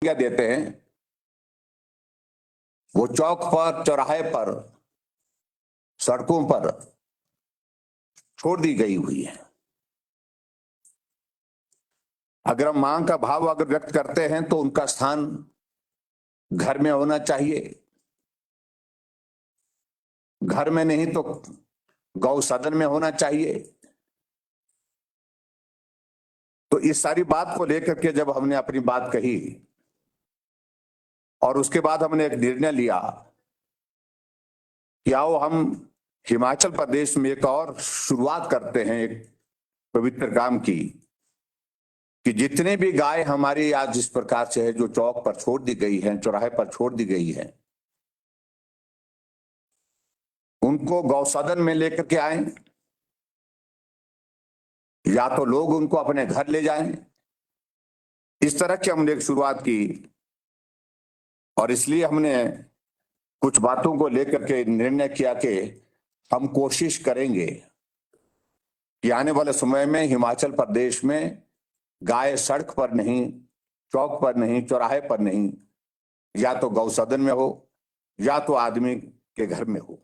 देते हैं वो चौक पर, चौराहे पर, सड़कों पर छोड़ दी गई हुई है। अगर हम मांग का भाव अगर व्यक्त करते हैं तो उनका स्थान घर में होना चाहिए, घर में नहीं तो गौ सदन में होना चाहिए। तो इस सारी बात को लेकर के जब हमने अपनी बात कही और उसके बाद हमने एक निर्णय लिया कि आओ हम हिमाचल प्रदेश में एक और शुरुआत करते हैं एक पवित्र काम की, कि जितने भी गाय हमारी आज इस प्रकार से है जो चौक पर छोड़ दी गई है, चौराहे पर छोड़ दी गई है, उनको गौसदन में लेकर के आए, या तो लोग उनको अपने घर ले जाएं। इस तरह की हमने एक शुरुआत की और इसलिए हमने कुछ बातों को लेकर के निर्णय किया कि हम कोशिश करेंगे कि आने वाले समय में हिमाचल प्रदेश में गाय सड़क पर नहीं, चौक पर नहीं, चौराहे पर नहीं, या तो गौसदन में हो या तो आदमी के घर में हो।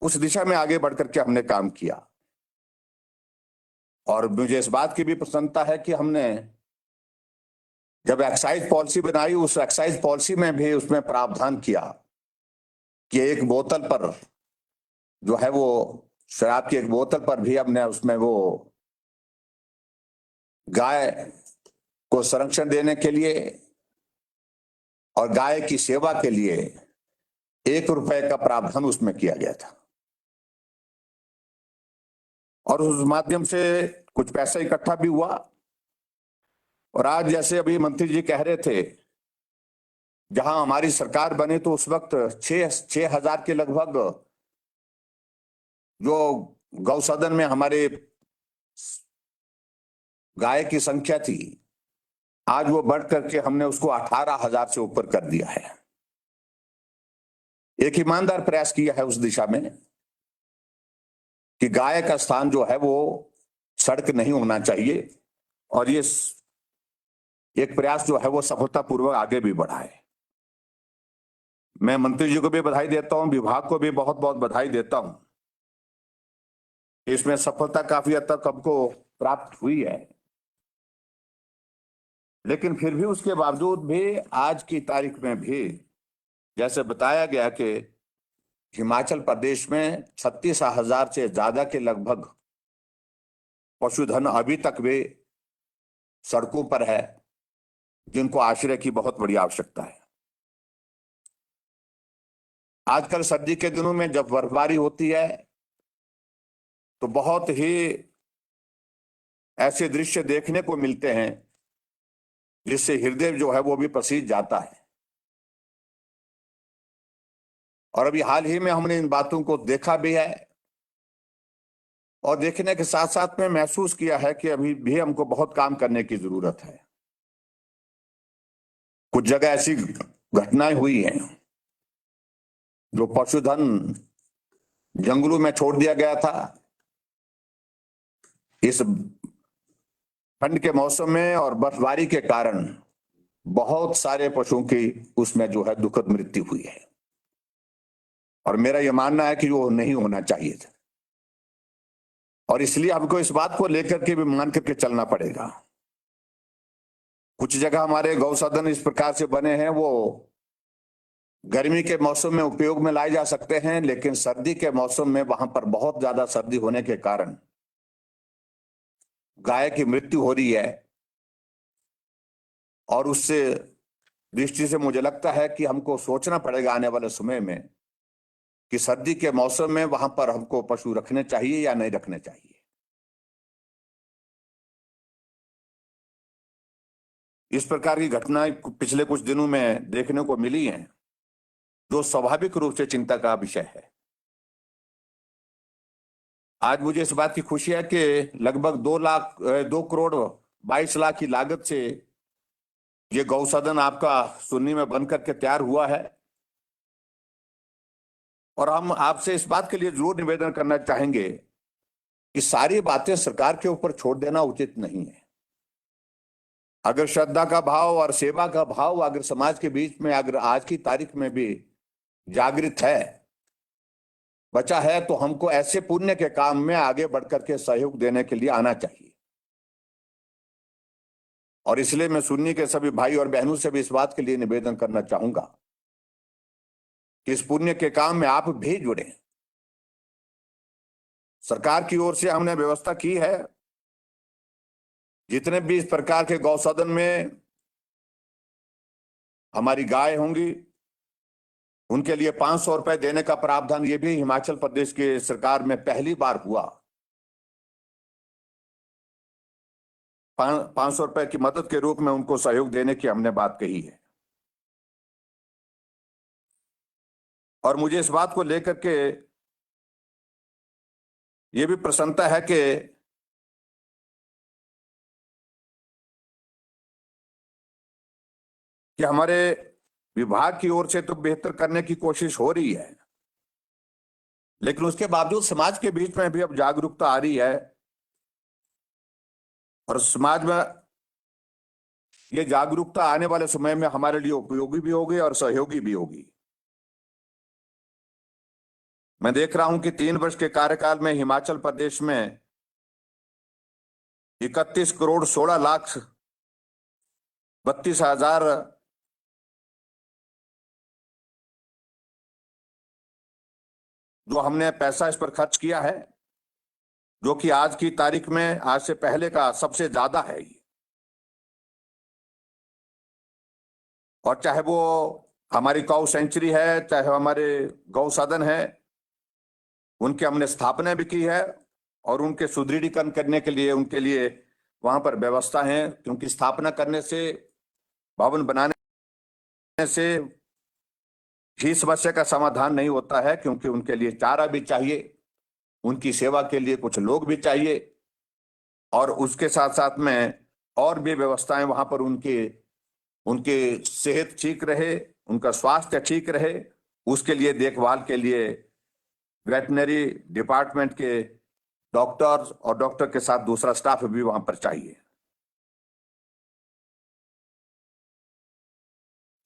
उस दिशा में आगे बढ़कर के हमने काम किया और मुझे इस बात की भी प्रसन्नता है कि हमने जब एक्साइज पॉलिसी बनाई, उस एक्साइज पॉलिसी में भी उसमें प्रावधान किया कि एक बोतल पर जो है वो शराब की एक बोतल पर भी हमने उसमें वो गाय को संरक्षण देने के लिए और गाय की सेवा के लिए 1 रुपए का प्रावधान उसमें किया गया था और उस माध्यम से कुछ पैसा इकट्ठा भी हुआ। और आज जैसे अभी मंत्री जी कह रहे थे, जहां हमारी सरकार बनी तो उस वक्त 6,000 के लगभग जो गौसदन में हमारे गाय की संख्या थी, आज वो बढ़ करके हमने उसको 18,000 से ऊपर कर दिया है। एक ईमानदार प्रयास किया है उस दिशा में कि गाय का स्थान जो है वो सड़क नहीं होना चाहिए और ये एक प्रयास जो है वो सफलतापूर्वक आगे भी बढ़ा है। मैं मंत्री जी को भी बधाई देता हूं, विभाग को भी बहुत बहुत बधाई देता हूं। इसमें सफलता काफी हद तक हमको प्राप्त हुई है, लेकिन फिर भी उसके बावजूद भी आज की तारीख में भी जैसे बताया गया कि हिमाचल प्रदेश में 36,000 से ज्यादा के लगभग पशुधन अभी तक वे सड़कों पर है, जिनको आश्रय की बहुत बड़ी आवश्यकता है। आजकल सर्दी के दिनों में जब बर्फबारी होती है तो बहुत ही ऐसे दृश्य देखने को मिलते हैं जिससे हृदय जो है वो भी प्रसीद जाता है। और अभी हाल ही में हमने इन बातों को देखा भी है और देखने के साथ साथ में महसूस किया है कि अभी भी हमको बहुत काम करने की जरूरत है। कुछ जगह ऐसी घटनाएं हुई हैं जो पशुधन जंगलों में छोड़ दिया गया था। इस ठंड के मौसम में और बर्फबारी के कारण बहुत सारे पशुओं की उसमें जो है दुखद मृत्यु हुई है और मेरा यह मानना है कि वो नहीं होना चाहिए था और इसलिए हमको इस बात को लेकर के भी मान करके चलना पड़ेगा। कुछ जगह हमारे गौसदन इस प्रकार से बने हैं वो गर्मी के मौसम में उपयोग में लाए जा सकते हैं, लेकिन सर्दी के मौसम में वहां पर बहुत ज्यादा सर्दी होने के कारण गाय की मृत्यु हो रही है और उससे दृष्टि से मुझे लगता है कि हमको सोचना पड़ेगा आने वाले समय में कि सर्दी के मौसम में वहां पर हमको पशु रखने चाहिए या नहीं रखने चाहिए। इस प्रकार की घटनाएं पिछले कुछ दिनों में देखने को मिली हैं जो स्वाभाविक रूप से चिंता का विषय है। आज मुझे इस बात की खुशी है कि लगभग 2 करोड़ 22 लाख की लागत से ये गौसदन आपका सुन्नी में बनकर के तैयार हुआ है और हम आपसे इस बात के लिए जरूर निवेदन करना चाहेंगे कि सारी बातें सरकार के ऊपर छोड़ देना उचित नहीं है। अगर श्रद्धा का भाव और सेवा का भाव अगर समाज के बीच में अगर आज की तारीख में भी जागृत है, बचा है, तो हमको ऐसे पुण्य के काम में आगे बढ़कर के सहयोग देने के लिए आना चाहिए। और इसलिए मैं सुन्नी के सभी भाई और बहनों से भी इस बात के लिए निवेदन करना चाहूंगा कि इस पुण्य के काम में आप भी जुड़े। सरकार की ओर से हमने व्यवस्था की है, जितने भी इस प्रकार के गौसदन में हमारी गाय होंगी उनके लिए 500 रुपए देने का प्रावधान ये भी हिमाचल प्रदेश की सरकार में पहली बार हुआ। 500 रुपए की मदद के रूप में उनको सहयोग देने की हमने बात कही है। और मुझे इस बात को लेकर के ये भी प्रसन्नता है कि हमारे विभाग की ओर से तो बेहतर करने की कोशिश हो रही है, लेकिन उसके बावजूद समाज के बीच में भी अब जागरूकता आ रही है और समाज में ये जागरूकता आने वाले समय में हमारे लिए उपयोगी भी होगी और सहयोगी भी होगी। मैं देख रहा हूं कि 3 वर्ष के कार्यकाल में हिमाचल प्रदेश में 31 करोड़ 16 लाख 32 हजार जो हमने पैसा इस पर खर्च किया है, जो कि आज की तारीख में आज से पहले का सबसे ज्यादा है। और चाहे वो हमारी गौ सेंचुरी है, चाहे हमारे गौसदन है, उनकी हमने स्थापना भी की है और उनके सुदृढ़ीकरण करने के लिए उनके लिए वहां पर व्यवस्था है, क्योंकि स्थापना करने से, भवन बनाने से ही समस्या का समाधान नहीं होता है, क्योंकि उनके लिए चारा भी चाहिए, उनकी सेवा के लिए कुछ लोग भी चाहिए और उसके साथ साथ में और भी व्यवस्थाएं वहां पर उनकी सेहत ठीक रहे, उनका स्वास्थ्य ठीक रहे, उसके लिए देखभाल के लिए वेटनरी डिपार्टमेंट के डॉक्टर्स और डॉक्टर के साथ दूसरा स्टाफ भी वहां पर चाहिए।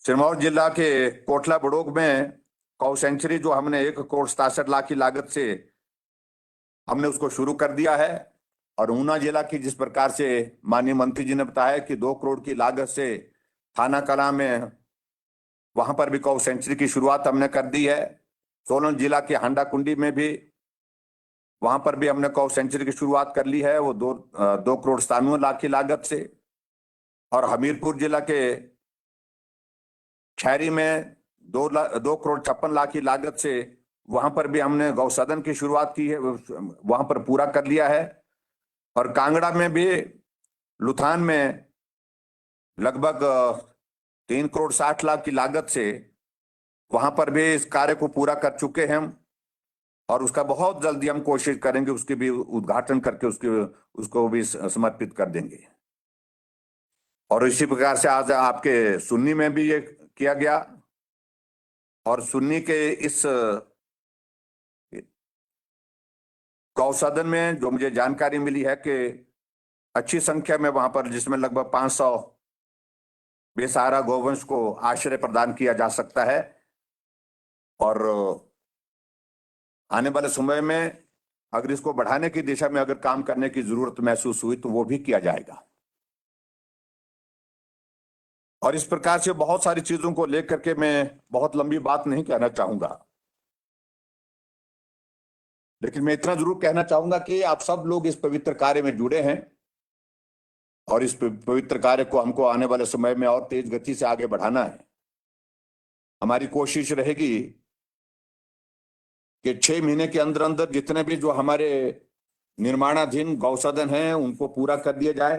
सिरमौर जिला के कोटला बड़ोग में गौ सेंचुरी जो हमने 1 करोड़ 67 लाख की लागत से हमने उसको शुरू कर दिया है, और ऊना जिला की जिस प्रकार से माननीय मंत्री जी ने बताया कि 2 करोड़ की लागत से थाना कलां में वहां पर भी गौ सेंचुरी की शुरुआत हमने कर दी है। सोलन जिला के हांडा कुंडी में भी वहां पर भी हमने गौ सेंचुरी की शुरुआत कर ली है, वो 2 करोड़ 97 लाख की लागत से। और हमीरपुर जिला के खैरी में 2 करोड़ 56 लाख की लागत से वहां पर भी हमने गौसदन की शुरुआत की है, वहां पर पूरा कर लिया है। और कांगड़ा में भी लुथान में लगभग 3 करोड़ 60 लाख की लागत से वहां पर भी इस कार्य को पूरा कर चुके हैं हम, और उसका बहुत जल्दी हम कोशिश करेंगे उसकी भी उद्घाटन करके उसको भी समर्पित कर देंगे। और इसी प्रकार से आज आपके सुन्नी में भी ये किया गया, और सुन्नी के इस गौसदन में जो मुझे जानकारी मिली है कि अच्छी संख्या में वहां पर, जिसमें लगभग 500 बेसहारा गौवंश को आश्रय प्रदान किया जा सकता है, और आने वाले समय में अगर इसको बढ़ाने की दिशा में अगर काम करने की जरूरत महसूस हुई तो वो भी किया जाएगा। और इस प्रकार से बहुत सारी चीजों को लेकर के मैं बहुत लंबी बात नहीं कहना चाहूंगा, लेकिन मैं इतना जरूर कहना चाहूंगा कि आप सब लोग इस पवित्र कार्य में जुड़े हैं, और इस पवित्र कार्य को हमको आने वाले समय में और तेज गति से आगे बढ़ाना है। हमारी कोशिश रहेगी कि 6 महीने के अंदर अंदर जितने भी जो हमारे निर्माणाधीन गौसदन हैं उनको पूरा कर दिया जाए,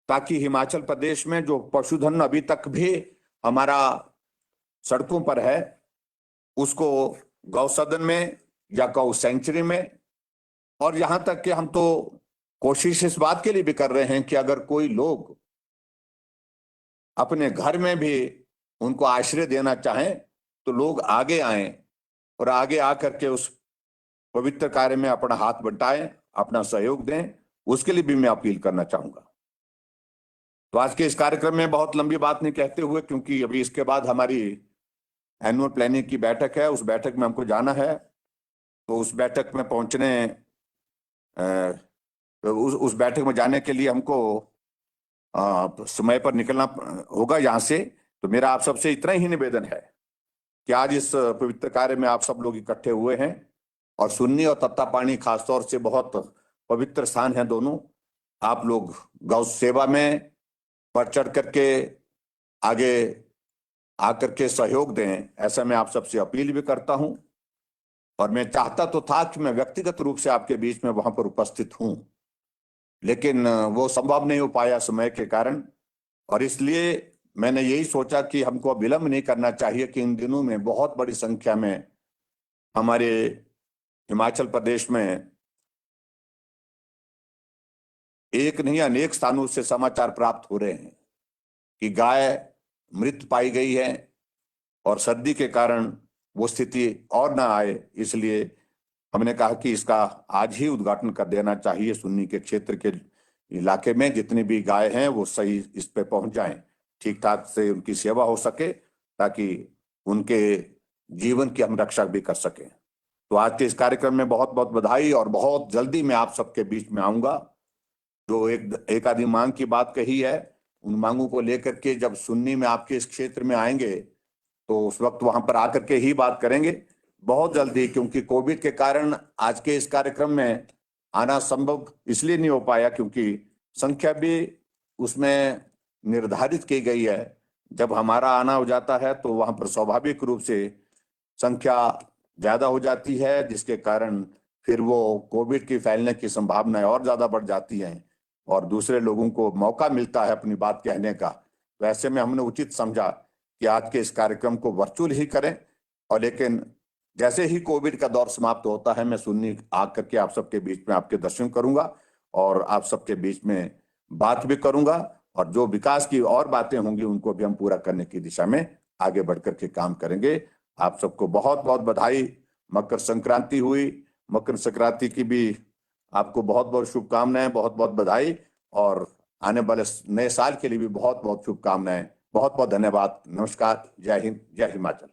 ताकि हिमाचल प्रदेश में जो पशुधन अभी तक भी हमारा सड़कों पर है उसको गौसदन में या गौ सेंचुरी में, और यहां तक कि हम तो कोशिश इस बात के लिए भी कर रहे हैं कि अगर कोई लोग अपने घर में भी उनको आश्रय देना चाहें तो लोग आगे आएं और आगे आकर के उस पवित्र कार्य में अपना हाथ बंटाएं, अपना सहयोग दें, उसके लिए भी मैं अपील करना चाहूंगा। तो आज के इस कार्यक्रम में बहुत लंबी बात नहीं कहते हुए, क्योंकि अभी इसके बाद हमारी एनुअल प्लानिंग की बैठक है, उस बैठक में हमको जाना है। तो उस बैठक में पहुंचने उस बैठक में जाने के लिए हमको समय पर निकलना होगा यहाँ से। तो मेरा आप सबसे इतना ही निवेदन है कि आज इस पवित्र कार्य में आप सब लोग इकट्ठे हुए हैं, और सुन्नी और तत्तापानी खासतौर से बहुत पवित्र स्थान है दोनों। आप लोग गौ सेवा में बढ़ चढ़ करके आगे आकर के सहयोग दें, ऐसा मैं आप सबसे अपील भी करता हूं। और मैं चाहता तो था कि मैं व्यक्तिगत रूप से आपके बीच में वहां पर उपस्थित हूं, लेकिन वो संभव नहीं हो पाया समय के कारण। और इसलिए मैंने यही सोचा कि हमको अब विलंब नहीं करना चाहिए, कि इन दिनों में बहुत बड़ी संख्या में हमारे हिमाचल प्रदेश में एक नहीं अनेक स्थानों से समाचार प्राप्त हो रहे हैं कि गाय मृत पाई गई है, और सर्दी के कारण वो स्थिति और ना आए, इसलिए हमने कहा कि इसका आज ही उद्घाटन कर देना चाहिए। सुन्नी के क्षेत्र के इलाके में जितनी भी गाय हैं वो सही इस पे पहुंच जाएं, ठीक ठाक से उनकी सेवा हो सके, ताकि उनके जीवन की हम रक्षा भी कर सकें। तो आज के इस कार्यक्रम में बहुत बहुत बधाई, और बहुत जल्दी मैं आप सबके बीच में आऊंगा। जो एक आधी मांग की बात कही है, उन मांगों को लेकर के जब सुन्नी में आपके इस क्षेत्र में आएंगे तो उस वक्त वहां पर आकर के ही बात करेंगे बहुत जल्दी। क्योंकि कोविड के कारण आज के इस कार्यक्रम में आना संभव इसलिए नहीं हो पाया, क्योंकि संख्या भी उसमें निर्धारित की गई है। जब हमारा आना हो जाता है तो वहां पर स्वाभाविक रूप से संख्या ज्यादा हो जाती है, जिसके कारण फिर वो कोविड की फैलने की संभावनाएं और ज्यादा बढ़ जाती हैं, और दूसरे लोगों को मौका मिलता है अपनी बात कहने का। वैसे में हमने उचित समझा कि आज के इस कार्यक्रम को वर्चुअल ही करें। और लेकिन जैसे ही कोविड का दौर समाप्त होता है, मैं सुन्नी आकर के आप सबके बीच में आपके दर्शन करूंगा, और आप सबके बीच में बात भी करूंगा, और जो विकास की और बातें होंगी उनको भी हम पूरा करने की दिशा में आगे बढ़कर के काम करेंगे। आप सबको बहुत बहुत बधाई। मकर संक्रांति हुई, मकर संक्रांति की भी आपको बहुत बहुत शुभकामनाएं, बहुत बहुत बधाई, और आने वाले नए साल के लिए भी बहुत बहुत शुभकामनाएं। बहुत बहुत धन्यवाद। नमस्कार। जय हिंद, जय हिमाचल।